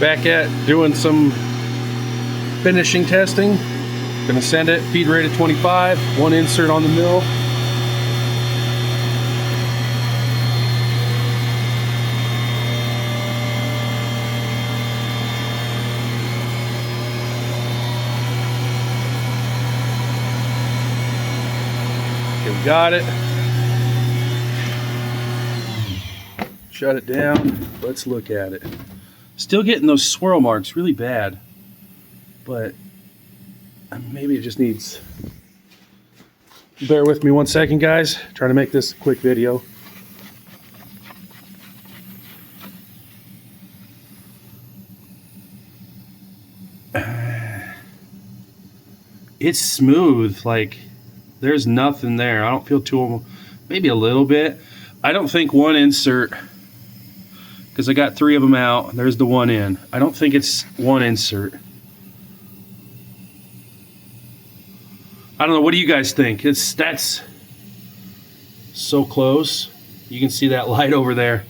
Back at doing some finishing testing. Gonna send it, feed rate at 25, one insert on the mill. Okay, we got it. Shut it down. Let's look at it. Still getting those swirl marks really bad, but maybe it just needs... Bear with me 1 second, guys. Trying to make this a quick video. It's smooth, like there's nothing there. I don't feel too, maybe a little bit. I don't think one insert, because I got 3 of them out. There's the one in. I don't think it's one insert. I don't know. What do you guys think? That's so close. You can see that light over there.